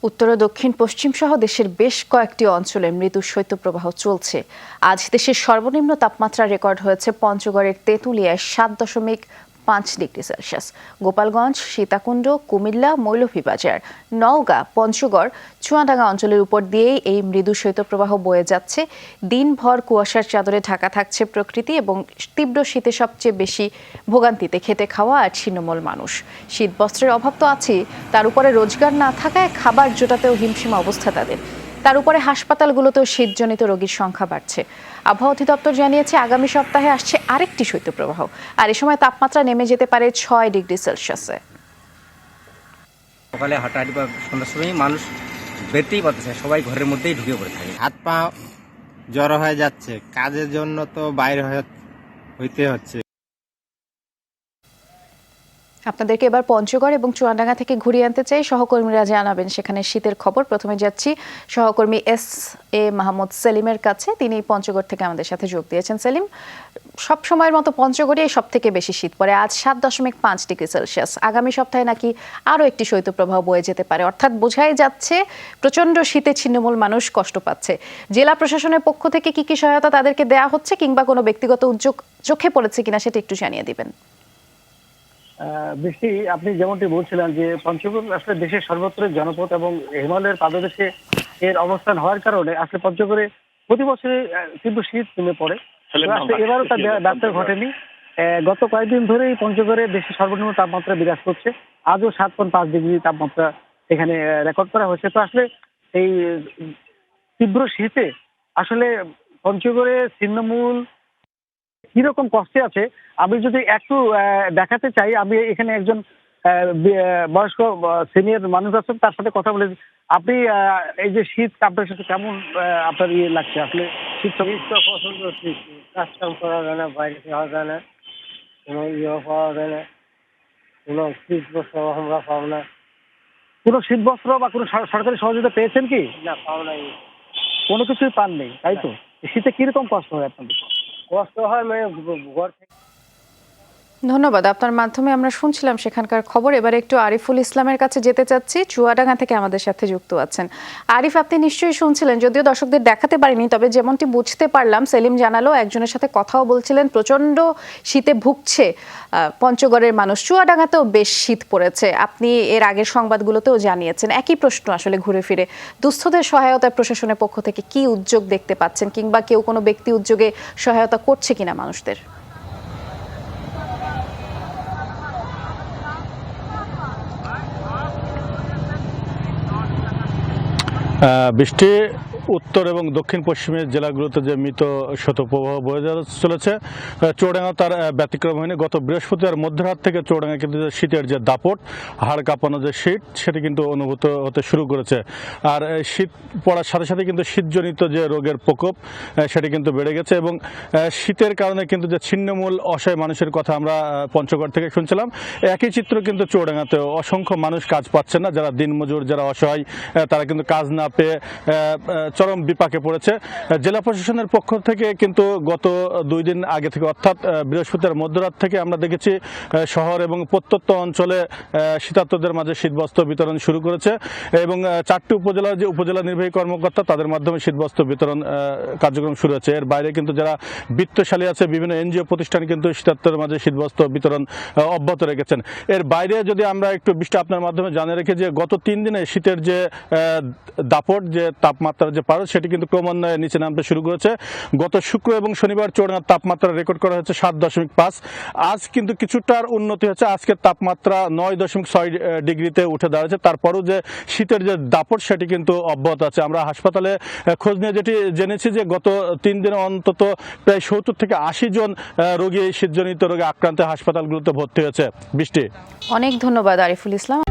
উত্তর ও দক্ষিণ পশ্চিম সহ দেশের বেশ কয়েকটি অঞ্চলে মৃদু শৈত্যপ্রবাহ চলছে। আজ দেশের সর্বনিম্ন তাপমাত্রা রেকর্ড হয়েছে পঞ্চগড়ের তেঁতুলিয়ায় 7.5 ডিগ্রি সেলসিয়াস। গোপালগঞ্জ, সীতাকুণ্ড, কুমিল্লা, মৌলভীবাজার, নওগাঁ, পঞ্চগড়, চুয়াডাঙ্গা অঞ্চলের উপর দিয়েই এই মৃদু শৈত্যপ্রবাহ বয়ে যাচ্ছে। দিনভর কুয়াশার চাদরে ঢাকা থাকছে প্রকৃতি এবং তীব্র শীতে সবচেয়ে বেশি ভোগান্তিতে খেটে খাওয়া আর ছিন্নমূল মানুষ। শীত বস্ত্রের অভাব তো আছেই, তার উপরে রোজগার না থাকায় খাবার জোটাতেও হিমশিম অবস্থা তাদের। তার উপরে হাসপাতালগুলোতেও শীতজনিত রোগীর সংখ্যা বাড়ছে। আবহাওয়া অধিদপ্তর জানিয়েছে আগামী সপ্তাহে আসছে আরেকটি শৈত্যপ্রবাহ, আর এ সময় তাপমাত্রা নেমে যেতে পারে 6 ডিগ্রি সেলসিয়াসে। সকালে হাঁটাহাঁটি বা সন্ধ্যার সময় মানুষ বেরতেই পারতেছে, সবাই ঘরের মধ্যেই ঢুকে পড়ে থাকে। হাত পা জড়ো হয়ে যাচ্ছে, কাজের জন্য তো বাইরে হইতে হচ্ছে। আপনাদেরকে এবার পঞ্চগড় এবং চুয়াডাঙ্গা থেকে ঘুরিয়ে আনতে চাই। সহকর্মীরা জানাবেন সেখানে শীতের খবর। প্রথমে যাচ্ছি সহকর্মী এস.এ. মাহমুদ সেলিমের কাছে। তিনি পঞ্চগড় থেকে আমাদের সাথে যোগ দিয়েছেন। সেলিম, সব সময়ের মতো পঞ্চগড়ে সব থেকে বেশি শীত পড়ে, আজ 7.5 ডিগ্রি সেলসিয়াস। আগামী সপ্তাহে নাকি আরও একটি শৈত্যপ্রবাহ বয়ে যেতে পারে, অর্থাৎ বোঝাই যাচ্ছে প্রচণ্ড শীতে ছিন্নমূল মানুষ কষ্ট পাচ্ছে। জেলা প্রশাসনের পক্ষ থেকে কি কি সহায়তা তাদেরকে দেওয়া হচ্ছে কিংবা কোনো ব্যক্তিগত উদ্যোগ চোখে পড়েছে কিনা সেটা একটু জানিয়ে দিবেন। বৃষ্টি, আপনি যেমনটি বলছিলেন যে পঞ্চগড় আসলে দেশের সর্বত্র জনপদ এবং হিমালয়ের পাদদেশে এর অবস্থান হওয়ার কারণে আসলে পঞ্চগড়ে প্রতি বছরে তীব্র শীত নেমে পড়ে। এবারও তার ব্যত্যয় ঘটেনি। গত কয়েকদিন ধরেই পঞ্চগড়ে দেশের সর্বনিম্ন তাপমাত্রা বিরাজ করছে। আজও 7.5 ডিগ্রি তাপমাত্রা এখানে রেকর্ড করা হয়েছে। তো আসলে এই তীব্র শীতে আসলে পঞ্চগড়ে ছিন্নমূল কিরকম কষ্টে আছে আমি যদি একটু দেখাতে চাই। আমি এখানে একজন বয়স্ক সিনিয়র মানুষ আছেন, তার সাথে কথা বলে। আপনি এই যে শীত, আপনার সাথে কেমন আপনার লাগছে আসলে? শীত তো পছন্দ, ঠিক কাজ কাম করা যায় না, বাইরে যাওয়া যায় না, কোনো পাওয়া যায় না, কোনো শীত বস্ত্র আমরা পাবো না। কোনো শীত বস্ত্র বা কোনো সরকারি সহযোগিতা পেয়েছেন কি? না, পাবো নাই, কোনো কিছুই পান নেই, তাই তো? শীতে কিরকম কষ্ট হয় আপনাদের? কষ্ট হয়, মানে ঘর থেকে। ধন্যবাদ। আপনার মাধ্যমে আমরা শুনছিলাম সেখানকার খবর। এবারে একটু আরিফুল ইসলামের কাছে যেতে চাচ্ছি, চুয়াডাঙ্গা থেকে আমাদের সাথে যুক্ত আছেন। আরিফ, আপনি নিশ্চয়ই শুনছিলেন, যদিও দর্শকদের দেখাতে পারিনি, তবে যেমনটি বুঝতে পারলাম সেলিম জানালো, একজনের সাথে কথাও বলছিলেন, প্রচন্ড শীতে ভুগছে পঞ্চগড়ের মানুষ। চুয়াডাঙ্গাতেও বেশ শীত পড়েছে, আপনি এর আগের সংবাদগুলোতেও জানিয়েছেন। একই প্রশ্ন আসলে ঘুরে ফিরে, দুস্থদের সহায়তায় প্রশাসনের পক্ষ থেকে কি উদ্যোগ দেখতে পাচ্ছেন কিংবা কেউ কোনো ব্যক্তি উদ্যোগে সহায়তা করছে কিনা মানুষদের? বৃষ্টি উত্তর এবং দক্ষিণ পশ্চিমের জেলাগুলোতে যে মৃত শৈত্যপ্রবাহ বয়ে চলেছে, চুয়াডাঙ্গা তার ব্যতিক্রম হয়নি। গত বৃহস্পতিবার মধ্যরাত থেকে চুয়াডাঙ্গা কিন্তু শীতের যে দাপট, হাড় কাঁপানো যে শীত, সেটি কিন্তু অনুভূত হতে শুরু করেছে। আর শীত পড়ার সাথে সাথে কিন্তু শীতজনিত যে রোগের প্রকোপ, সেটি কিন্তু বেড়ে গেছে এবং শীতের কারণে কিন্তু যে ছিন্নমূল অসহায় মানুষের কথা আমরা পঞ্চগড় থেকে শুনছিলাম, একই চিত্র কিন্তু চুয়াডাঙ্গাতেও। অসংখ্য মানুষ কাজ পাচ্ছে না, যারা দিনমজুর, যারা অসহায়, তারা কিন্তু কাজ না পেয়ে চরম বিপাকে পড়েছে। জেলা প্রশাসনের পক্ষ থেকে কিন্তু গত 2 দিন আগে থেকে, অর্থাৎ বৃহস্পতিবার মধ্যরাত থেকে আমরা দেখেছি শহর এবং প্রত্যন্ত অঞ্চলে শীতার্তদের মাঝে শীতবস্ত্র বিতরণ শুরু করেছে এবং 4টি উপজেলার যে উপজেলা নির্বাহী কর্মকর্তা, তাদের মাধ্যমে শীতবস্ত্র বিতরণ কার্যক্রম শুরু হয়েছে। এর বাইরে কিন্তু যারা বিত্তশালী আছে, বিভিন্ন এনজিও প্রতিষ্ঠান কিন্তু শীতার্তদের মাঝে শীতবস্ত্র বিতরণ অব্যাহত রেখেছেন। এর বাইরে যদি আমরা একটু বৃষ্টি আপনার মাধ্যমে জানিয়ে রেখে যে গত 3 দিনে শীতের যে দাপট, যে তাপমাত্রার যে পারদ, সেটি কিন্তু ক্রমান্বয়ে নিচে নামতে শুরু করেছে। গত শুক্র এবং শনিবার চুয়াডাঙ্গার তাপমাত্রা রেকর্ড করা হয়েছে 7.5। আজ কিন্তু কিছুটার উন্নতি হচ্ছে, আজকের তাপমাত্রা 9.6 ডিগ্রিতে উঠে দাঁড়াচ্ছে। তারপরও যে শীতের যে দাপট, সেটি কিন্তু অব্যাহত আছে। আমরা হাসপাতালে খোঁজ নিয়ে যেটি জেনেছি যে গত 3 দিনে অন্তত প্রায় 70 থেকে 80 জন রোগী এই শীতজনিত রোগে আক্রান্ত হাসপাতালগুলোতে ভর্তি হয়েছে। বৃষ্টি, অনেক ধন্যবাদ আরিফুল ইসলাম।